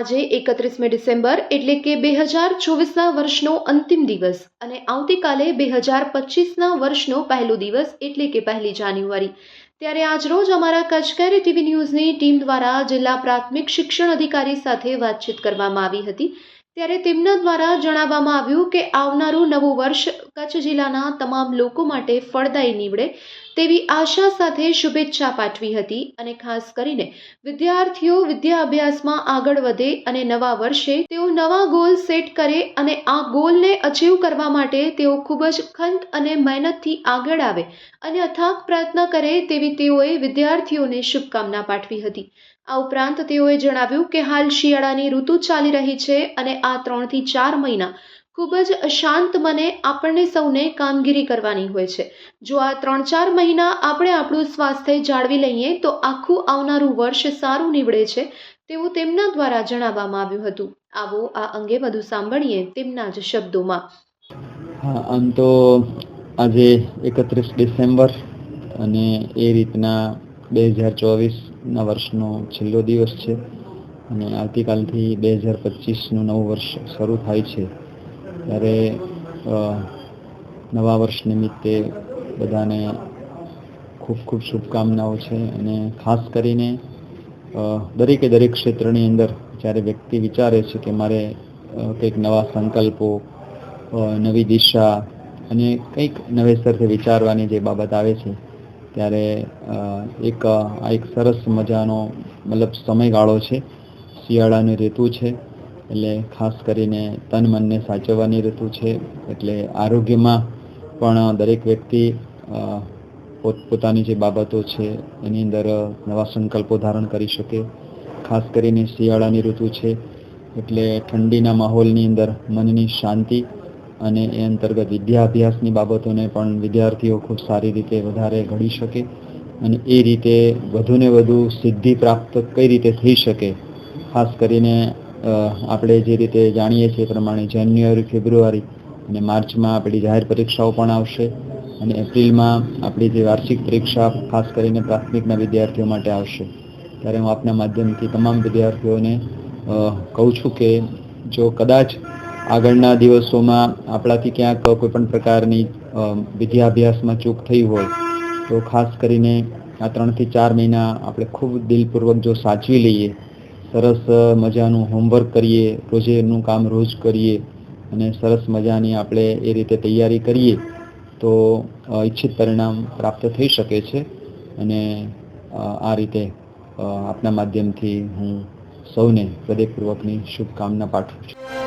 આજે 31મી ડિસેમ્બર એટલે કે 2024ના વર્ષનો અંતિમ દિવસ અને આવતીકાલે 2025ના વર્ષનો પહેલો દિવસ એટલે કે 1 જાન્યુઆરી। ત્યારે આજરોજ અમારા કચ્છ કેર ટીવી ન્યૂઝની ટીમ દ્વારા જિલ્લા પ્રાથમિક શિક્ષણ અધિકારી સાથે વાતચીત કરવામાં આવી હતી। ત્યારે તેમના દ્વારા જણાવવામાં આવ્યું કે આવનારું નવું વર્ષ કચ્છ જિલ્લાના તમામ લોકો માટે ફળદાયી નીવડે તેવી આશા સાથે શુભેચ્છા પાઠવી હતી અને ખાસ કરીને વિદ્યાર્થીઓ વિદ્યા અભ્યાસમાં આગળ વધે અને નવા વર્ષે તેઓ નવા ગોલ સેટ કરે અને આ ગોલને અચીવ કરવા માટે તેઓ ખૂબ જ ખંત અને મહેનતથી આગળ આવે અને અથાગ પ્રયત્ન કરે તેવી તેઓએ વિદ્યાર્થીઓને શુભકામના પાઠવી હતી। આ ઉપરાંત તેઓએ જણાવ્યું કે હાલ શિયાળાની ઋતુ ચાલી રહી છે અને આ 3 થી 4 મહિના ખૂબ જ શાંત મને આપણને સૌને કામગીરી કરવાની હોય છે। જો આ 3-4 મહિના આપણે આપણું સ્વાસ્થ્ય જાળવી લઈએ તો આખું આવનારું વર્ષ સારું નીવડે છે તેવું તેમના દ્વારા જણાવવામાં આવ્યું હતું। આવો આ અંગે વધુ સાંભળીએ તેમના જ શબ્દોમાં। હા, આમ તો આજે 31 ડિસેમ્બર અને એ રીતના 2024ના વર્ષનો છેલ્લો દિવસ છે અને આવતીકાલથી 2025નું નવું વર્ષ શરૂ થાય છે। ત્યારે નવા વર્ષ નિમિત્તે બધાને ખૂબ ખૂબ શુભકામનાઓ છે અને ખાસ કરીને દરેક ક્ષેત્રની અંદર જ્યારે વ્યક્તિ વિચારે છે કે મારે કંઈક નવા સંકલ્પો, નવી દિશા અને કંઈક નવેસરથી વિચારવાની જે બાબત આવે છે ત્યારે એક સરસ મજાનો સમયગાળો છે। શિયાળાની ઋતુ છે એટલે ખાસ કરીને તન મનને સાચવવાની ઋતુ છે, એટલે આરોગ્યમાં પણ દરેક વ્યક્તિ પોતપોતાની જે બાબતો છે એની અંદર નવા સંકલ્પો ધારણ કરી શકે। ખાસ કરીને શિયાળાની ઋતુ છે એટલે ઠંડીના માહોલની અંદર મનની શાંતિ અને એ અંતર્ગત વિદ્યાભ્યાસની બાબતોને પણ વિદ્યાર્થીઓ ખૂબ સારી રીતે વધારે ઘડી શકે અને એ રીતે વધુને વધુ સિદ્ધિ પ્રાપ્ત કઈ રીતે થઈ શકે। ખાસ કરીને આપણે જે રીતે જાણીએ છીએ એ પ્રમાણે જાન્યુઆરી, ફેબ્રુઆરી અને માર્ચમાં આપણી જાહેર પરીક્ષાઓ પણ આવશે અને એપ્રિલમાં આપણી જે વાર્ષિક પરીક્ષા ખાસ કરીને પ્રાથમિકના વિદ્યાર્થીઓ માટે આવશે। ત્યારે હું આપના માધ્યમથી તમામ વિદ્યાર્થીઓને કહું છું કે જો કદાચ આગળના દિવસોમાં આપણાથી ક્યાંક કોઈ પણ પ્રકારની વિદ્યાભ્યાસમાં ચૂક થઈ હોય તો ખાસ કરીને આ 3 થી 4 મહિના આપણે ખૂબ દિલપૂર્વક જો સાચવી લઈએ, સરસ મજાનું હોમવર્ક કરીએ, રોજેનું કામ રોજ કરીએ અને સરસ મજાની આપણે એ રીતે તૈયારી કરીએ તો ઈચ્છિત પરિણામ પ્રાપ્ત થઈ શકે છે અને આ રીતે આપના માધ્યમથી હું સૌને હૃદયપૂર્વકની શુભકામના પાઠવું છું।